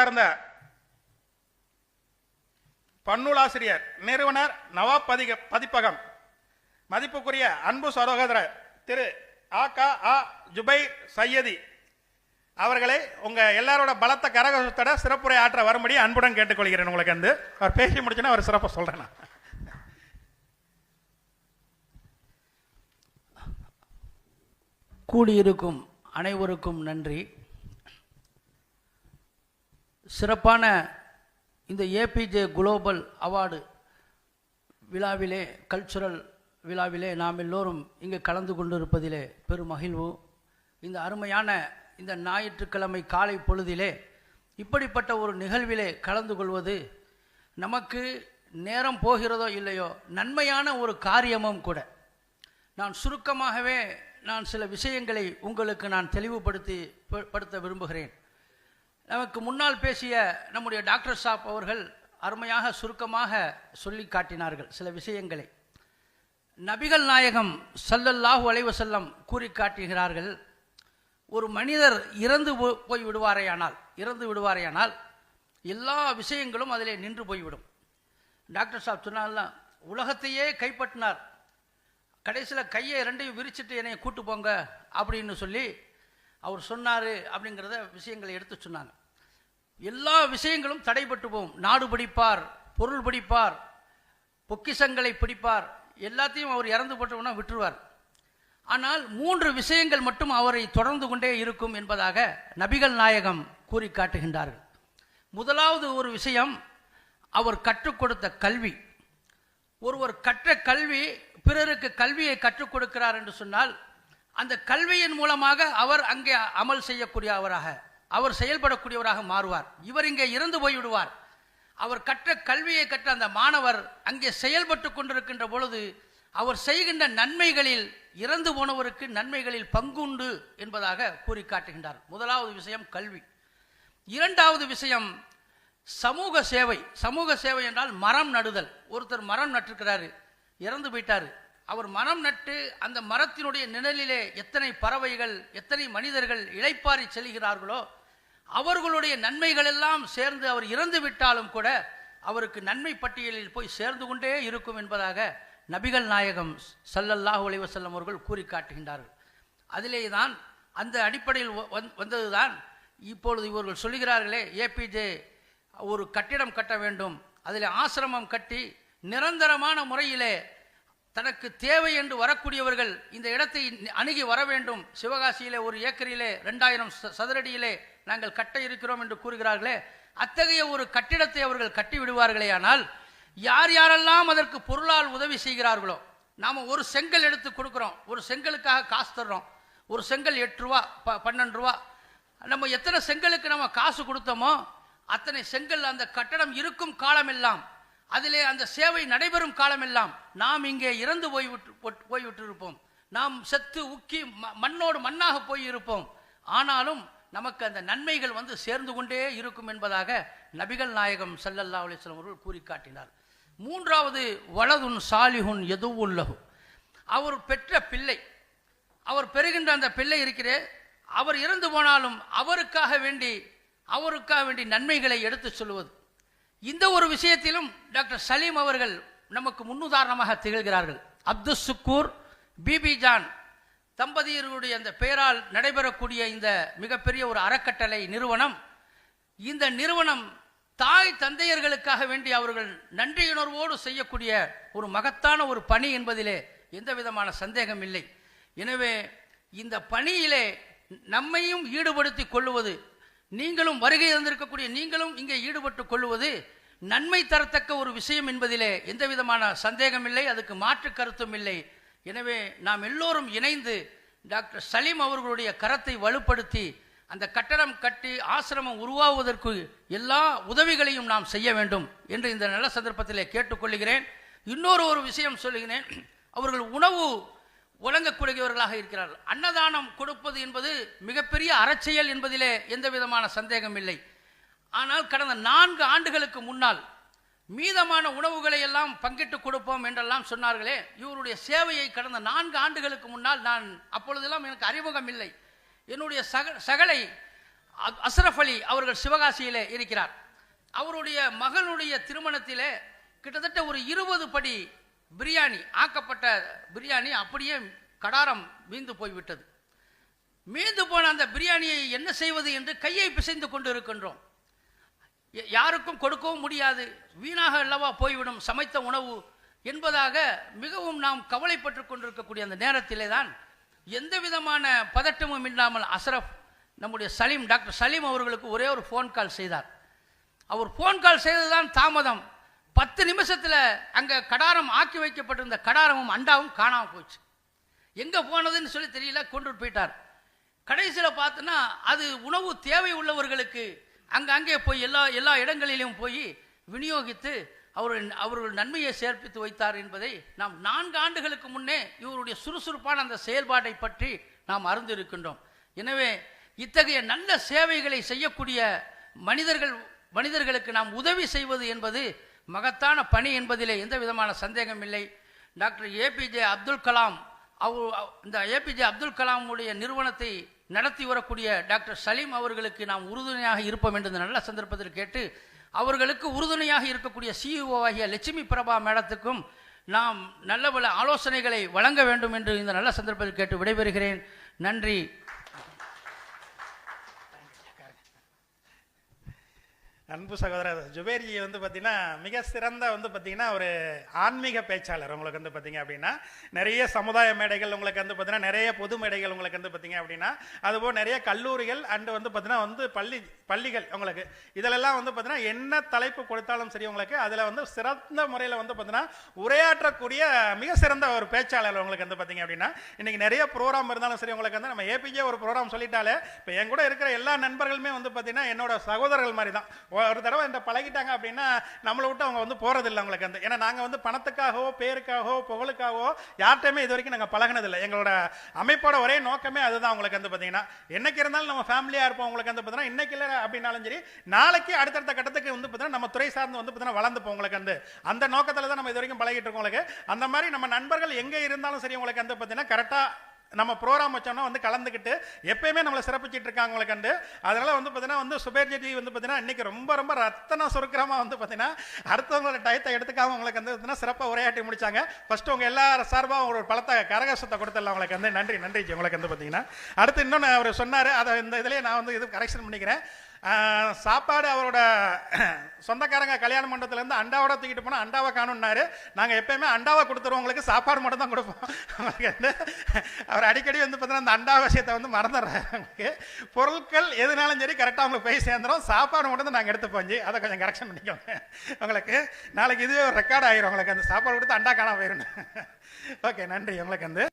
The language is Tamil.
சார்ந்த பன்னூலாசிரியர், நிறுவனர், நவாப் பதிப்பகம், மதிப்புக்குரிய அன்பு சகோதரர் திரு ஆ ஜுபைர் சையதி அவர்களை உங்க எல்லாரோட பலத்த கரகோஷத்தோட சிறப்புரை ஆற்ற வரும்படி அன்புடன் கேட்டுக்கொள்கிறேன். உங்களுக்கு வந்து அவர் பேசி முடிச்சுன்னா அவர் சிறப்பாக சொல்றேன். கூடியிருக்கும் அனைவருக்கும் நன்றி. சிறப்பான இந்த ஏபிஜே குளோபல் அவார்டு விழாவிலே, கல்ச்சுரல் விழாவிலே நாம் எல்லோரும் இங்கே கலந்து கொண்டிருப்பதிலே பெரும் மகிழ்வு. இந்த அருமையான இந்த ஞாயிற்றுக்கிழமை காலை பொழுதிலே இப்படிப்பட்ட ஒரு நிகழ்விலே கலந்து கொள்வது நமக்கு நேரம் போகிறதோ இல்லையோ நன்மையான ஒரு காரியமும் கூட. நான் சுருக்கமாகவே சில விஷயங்களை உங்களுக்கு நான் தெளிவுபடுத்த விரும்புகிறேன். நமக்கு முன்னால் பேசிய நம்முடைய டாக்டர் சாப் அவர்கள் அருமையாக சுருக்கமாக சொல்லி காட்டினார்கள் சில விஷயங்களை. நபிகள் நாயகம் ஸல்லல்லாஹு அலைஹி வஸல்லம் கூறி காட்டுகிறார்கள், ஒரு மனிதர் இறந்து விடுவாரேயானால் எல்லா விஷயங்களும் அதிலே நின்று போய்விடும். டாக்டர் சாப் சொன்னால உலகத்தையே கைப்பற்றினார், கடைசியில் கையை ரெண்டையும் விரிச்சிட்டு என்னை கூட்டு போங்க அப்படின்னு சொல்லி அவர் சொன்னார். அப்படிங்கிறத விஷயங்களை எடுத்து சொன்னாங்க. எல்லா விஷயங்களும் தடைபட்டு போகும். நாடு பிடிப்பார், பொருள் பிடிப்பார், பொக்கிஷங்களை பிடிப்பார், எல்லாத்தையும் அவர் இறந்து போட்டோம்னா விட்டுருவார். ஆனால் 3 விஷயங்கள் மட்டும் அவரை தொடர்ந்து கொண்டே இருக்கும் என்பதாக நபிகள் நாயகம் கூறி காட்டுகின்றார்கள். முதலாவது ஒரு விஷயம், அவர் கற்றுக் கொடுத்த கல்வி. ஒருவர் கற்ற கல்வி பிறருக்கு கல்வியை கற்றுக் கொடுக்கிறார் என்று சொன்னால் அந்த கல்வியின் மூலமாக அவர் அங்கே அமல் செய்யக்கூடியவராக, அவர் செயல்படக்கூடியவராக மாறுவார். இவர் இங்கே இறந்து போய்விடுவார். அவர் கற்ற கல்வியை கற்ற அந்த மாணவர் அங்கே செயல்பட்டு கொண்டிருக்கின்ற பொழுது அவர் செய்கின்ற நன்மைகளில் இறந்து போனவருக்கு நன்மைகளில் பங்குண்டு என்பதாக கூறி காட்டுகின்றார். முதலாவது விஷயம் கல்வி. இரண்டாவது விஷயம் சமூக சேவை. சமூக சேவை என்றால் மரம் நடுதல். ஒருத்தர் மரம் நட்டிருக்கிறாரு, இறந்து போயிட்டாரு. அவர் மரம் நட்டு அந்த மரத்தினுடைய நிழலிலே எத்தனை பறவைகள், எத்தனை மனிதர்கள் இளைப்பாரி செல்கிறார்களோ அவர்களுடைய நன்மைகள் எல்லாம் சேர்ந்து அவர் இறந்து விட்டாலும் கூட அவருக்கு நன்மை பட்டியலில் போய் சேர்ந்து கொண்டே இருக்கும் என்பதாக நபிகள் நாயகம் ஸல்லல்லாஹு அலைஹி வஸல்லம் அவர்கள் கூறி காட்டுகின்றார்கள். அதிலே தான் அந்த அடிப்படையில் வந்ததுதான் இப்பொழுது இவர்கள் சொல்லுகிறார்களே, ஏபிஜே ஒரு கட்டிடம் கட்ட வேண்டும், அதில் ஆசிரமம் கட்டி நிரந்தரமான முறையிலே தனக்கு தேவை என்று வரக்கூடியவர்கள் இந்த இடத்தை அணுகி வர வேண்டும். சிவகாசியிலே ஒரு ஏக்கரிலே 2000 சதுரடியிலே நாங்கள் கட்ட இருக்கிறோம் என்று கூறுகிறார்களே, அத்தகைய ஒரு கட்டிடத்தை அவர்கள் கட்டி விடுவார்களே. ஆனால் யார் யாரெல்லாம் அதற்கு பொருளால் உதவி செய்கிறார்களோ, நாம் ஒரு செங்கல் எடுத்து கொடுக்குறோம், ஒரு செங்கலுக்காக காசு தர்றோம், ஒரு செங்கல் 8 ரூபா 12 ரூபா, நம்ம எத்தனை செங்கலுக்கு நம்ம காசு கொடுத்தோமோ அத்தனை செங்கல் அந்த கட்டடம் இருக்கும் காலமெல்லாம், அதிலே அந்த சேவை நடைபெறும் காலமெல்லாம் நாம் இங்கே இறந்து போய்விட்டு இருப்போம், நாம் செத்து உக்கி மண்ணோடு மண்ணாக போயிருப்போம். ஆனாலும் நமக்கு அந்த நன்மைகள் வந்து சேர்ந்து கொண்டே இருக்கும் என்பதாக நபிகள் நாயகம் ஸல்லல்லாஹு அலைஹி வஸல்லம் அவர்கள் கூறி காட்டினார். மூன்றாவது வலதுன் சாலிஹுன் யதுவுல்லஹு. அவர் பெற்ற பிள்ளை, அவர் பெறுகின்ற அந்த பிள்ளை இருக்கிறே, அவர் இறந்து போனாலும் அவருக்காக வேண்டி நன்மைகளை எடுத்து சொல்லுவது. இந்த ஒரு விஷயத்திலும் டாக்டர் சலீம் அவர்கள் நமக்கு முன்னுதாரணமாக திகழ்கிறார்கள். அப்துல் சுக்கூர், பிபி ஜான் தம்பதியர்களுடைய அந்த பெயரால் நடைபெறக்கூடிய இந்த மிகப்பெரிய ஒரு அறக்கட்டளை நிறுவனம், இந்த நிறுவனம் தாய் தந்தையர்களுக்காக வேண்டி அவர்கள் நன்றியுணர்வோடு செய்யக்கூடிய ஒரு மகத்தான ஒரு பணி என்பதிலே எந்த விதமான சந்தேகம் இல்லை. எனவே இந்த பணியிலே நம்மையும் ஈடுபடுத்தி கொள்ளுவது, நீங்களும் வருகை இருந்திருக்கக்கூடிய நீங்களும் இங்கே ஈடுபட்டு கொள்ளுவது நன்மை தரத்தக்க ஒரு விஷயம் என்பதிலே எந்த விதமான சந்தேகம் இல்லை, அதுக்கு மாற்று கருத்தும் இல்லை. எனவே நாம் எல்லோரும் இணைந்து டாக்டர் சலீம் அவர்களுடைய கரத்தை வலுப்படுத்தி அந்த கட்டடம் கட்டி ஆசிரமம் உருவாவதற்கு எல்லா உதவிகளையும் நாம் செய்ய வேண்டும் என்று இந்த நல்ல சந்தர்ப்பத்திலே கேட்டுக்கொள்கிறேன். இன்னொரு விஷயம் சொல்லுகிறேன், அவர்கள் உணவு வழங்கக்கூடியவர்களாக இருக்கிறார்கள். அன்னதானம் கொடுப்பது என்பது மிகப்பெரிய அறச்செயல் என்பதிலே எந்த விதமான சந்தேகம் இல்லை. ஆனால் கடந்த 4 ஆண்டுகளுக்கு முன்னால் மீதமான உணவுகளை எல்லாம் பங்கிட்டு கொடுப்போம் என்றெல்லாம் சொன்னார்களே, இவருடைய சேவையை கடந்த 4 ஆண்டுகளுக்கு முன்னால், நான் அப்பொழுதெல்லாம் எனக்கு அறிமுகம் இல்லை, என்னுடைய சகலை அஸ்ரஃப் அலி அவர்கள் சிவகாசியிலே இருக்கிறார். அவருடைய மகனுடைய திருமணத்திலே கிட்டத்தட்ட ஒரு 20 படி பிரியாணி, ஆக்கப்பட்ட பிரியாணி அப்படியே கடாரம் மீந்து போய்விட்டது. மீந்து போன அந்த பிரியாணியை என்ன செய்வது என்று கையை பிசைந்து கொண்டு இருக்கின்றோம். யாருக்கும் கொடுக்கவும் முடியாது, வீணாக அல்லவா போய்விடும் சமைத்த உணவு என்பதாக மிகவும் நாம் கவலைப்பட்டு கொண்டிருக்கக்கூடிய அந்த நேரத்திலே தான் எந்த விதமான பதட்டமும் இல்லாமல் அஸ்ரஃப் நம்முடைய சலீம், டாக்டர் சலீம் அவர்களுக்கு ஒரே ஒரு ஃபோன் கால் செய்தார். அவர் ஃபோன் கால் செய்ததுதான் தாமதம். 10 நிமிஷத்தில் அங்கே கடாரம் ஆக்கி வைக்கப்பட்டிருந்த கடாரமும் அண்டாவும் காணாமல் போச்சு. எங்கே போனதுன்னு சொல்லி தெரியல, கொண்டு போயிட்டார். கடைசியில் பார்த்தோன்னா அது உணவு தேவை உள்ளவர்களுக்கு அங்கே போய் எல்லா இடங்களிலும் போய் விநியோகித்து அவர்கள் நன்மையை சேர்ப்பித்து வைத்தார் என்பதை நாம் 4 ஆண்டுகளுக்கு முன்னே இவருடைய சுறுசுறுப்பான அந்த செயல்பாட்டை பற்றி நாம் அறிந்திருக்கின்றோம். எனவே இத்தகைய நல்ல சேவைகளை செய்யக்கூடிய மனிதர்களுக்கு நாம் உதவி செய்வது என்பது மகத்தான பணி என்பதிலே எந்த விதமான சந்தேகம் இல்லை. டாக்டர் ஏபிஜே அப்துல் கலாம் இந்த ஏபிஜே அப்துல் கலாமுடைய நிறுவனத்தை நடத்தி வரக்கூடிய டாக்டர் சலீம் அவர்களுக்கு நாம் உறுதுணையாக இருப்போம் என்று நல்ல சந்தர்ப்பத்தில் கேட்டு, அவர்களுக்கு உறுதுணையாக இருக்கக்கூடிய சிஇஓ ஆகிய லட்சுமி பிரபா மேடத்துக்கும் நாம் நல்ல பல ஆலோசனைகளை வழங்க வேண்டும் என்று இந்த நல்ல சந்தர்ப்பத்தில் கேட்டு விடைபெறுகிறேன். நன்றி. அன்பு சகோதரர் ஜுபேர்ஜி வந்து பார்த்தீங்கன்னா மிக சிறந்த வந்து பார்த்தீங்கன்னா ஒரு ஆன்மீக பேச்சாளர். உங்களுக்கு வந்து பார்த்தீங்க அப்படின்னா நிறைய சமுதாய மேடைகள், உங்களுக்கு வந்து பார்த்தீங்கன்னா நிறைய பொது மேடைகள், உங்களுக்கு வந்து பார்த்தீங்க அப்படின்னா அதுபோல் நிறைய கல்லூரிகள் அண்டு வந்து பார்த்தீங்கன்னா வந்து பள்ளிகள், உங்களுக்கு இதிலெல்லாம் வந்து பார்த்தீங்கன்னா என்ன தலைப்பு கொடுத்தாலும் சரி உங்களுக்கு அதில் வந்து சிறந்த முறையில் வந்து பார்த்தீங்கன்னா உரையாற்றக்கூடிய மிக சிறந்த ஒரு பேச்சாளர். உங்களுக்கு வந்து பார்த்தீங்க அப்படின்னா இன்னைக்கு நிறைய ப்ரோக்ராம் இருந்தாலும் சரி, உங்களுக்கு வந்து நம்ம ஏபிஜே ஒரு ப்ரோக்ராம் சொல்லிட்டாலே இப்போ என் கூட இருக்கிற எல்லா நண்பர்களுமே வந்து பார்த்தீங்கன்னா என்னோட சகோதரர்கள் மாதிரி தான். ஒரு தடவை இந்த பழகிட்டாங்க அப்படின்னா நம்மளை விட்டு அவங்க வந்து போறதில்லை. அவங்களுக்கு வந்து ஏன்னா நாங்கள் வந்து பணத்துக்காகவோ பேருக்காகவோ புகழுக்காகவோ யார்கிட்டயுமே இது வரைக்கும் நாங்கள் பழகினதில்லை. எங்களோட அமைப்போட ஒரே நோக்கமே அதுதான். அவங்களுக்கு வந்து பார்த்தீங்கன்னா என்னைக்கு இருந்தாலும் நம்ம ஃபேமிலியாக இருப்போம். உங்களுக்கு வந்து பார்த்தீங்கன்னா இன்னைக்கு இல்லை அப்படின்னாலும் சரி, நாளைக்கு அடுத்தடுத்த கட்டத்துக்கு வந்து பார்த்தீங்கன்னா நம்ம துறை சார்ந்து வந்து பார்த்தீங்கன்னா வளர்ந்துப்போம். உங்களுக்கு வந்து அந்த நோக்கத்தில் தான் நம்ம இது வரைக்கும் பழகிட்டு இருக்கோம். உங்களுக்கு அந்த மாதிரி நம்ம நண்பர்கள் எங்கே இருந்தாலும் சரி, உங்களுக்கு வந்து பார்த்தீங்கன்னா கரெக்டாக நம்ம ப்ரோக்ராம் வச்சோம்னா வந்து கலந்துக்கிட்டு எப்பயுமே நம்மளை சிறப்பிச்சிட்டு இருக்காங்க. உங்களுக்கு வந்து அதனால வந்து பார்த்தீங்கன்னா வந்து சுபேர்ஜி வந்து பார்த்தீங்கன்னா இன்னைக்கு ரொம்ப ரத்தன சுருக்கமாக வந்து பார்த்தீங்கன்னா அடுத்தவங்களோட டயத்தை எடுத்துக்காம உங்களுக்கு வந்து பார்த்தீங்கன்னா சிறப்பாக உரையாட்டி முடிச்சாங்க. ஃபர்ஸ்ட் உங்க எல்லாரும் சார்பாக ஒரு பலத்தை கரகசத்தை கொடுத்துடலாம். உங்களுக்கு வந்து நன்றி. உங்களுக்கு வந்து பார்த்தீங்கன்னா அடுத்து இன்னொன்று அவர் சொன்னார், அதை இந்த இதுலேயே நான் வந்து இது கரெக்ஷன் பண்ணிக்கிறேன். சாப்பாடு அவரோட சொந்தக்காரங்க கல்யாண மண்டபத்திலேருந்து அண்டாவோட தூக்கிட்டு போனால் அண்டாவை காணும்னாரு. நாங்கள் எப்பயுமே அண்டாவை கொடுத்துருவோம், உங்களுக்கு சாப்பாடு மட்டும் தான் கொடுப்போம். அவங்களுக்கு வந்து அவர் அடிக்கடி வந்து பார்த்தீங்கன்னா அந்த அண்டா விஷயத்தை வந்து மறந்துடுறாங்க. பொருட்கள் எதுனாலும் சரி கரெக்டாக அவங்களுக்கு போய் சேர்ந்துடும், சாப்பாடு மட்டும் தான் நாங்கள் எடுத்து போஞ்சு அதை கொஞ்சம் கரெக்ஷன் பண்ணிக்கோங்க. உங்களுக்கு நாளைக்கு இதுவே ஒரு ரெக்கார்ட் ஆகிரும். உங்களுக்கு அந்த சாப்பாடு கொடுத்து அண்டா காணாம போயிடணும். ஓகே, நன்றி. உங்களுக்கு வந்து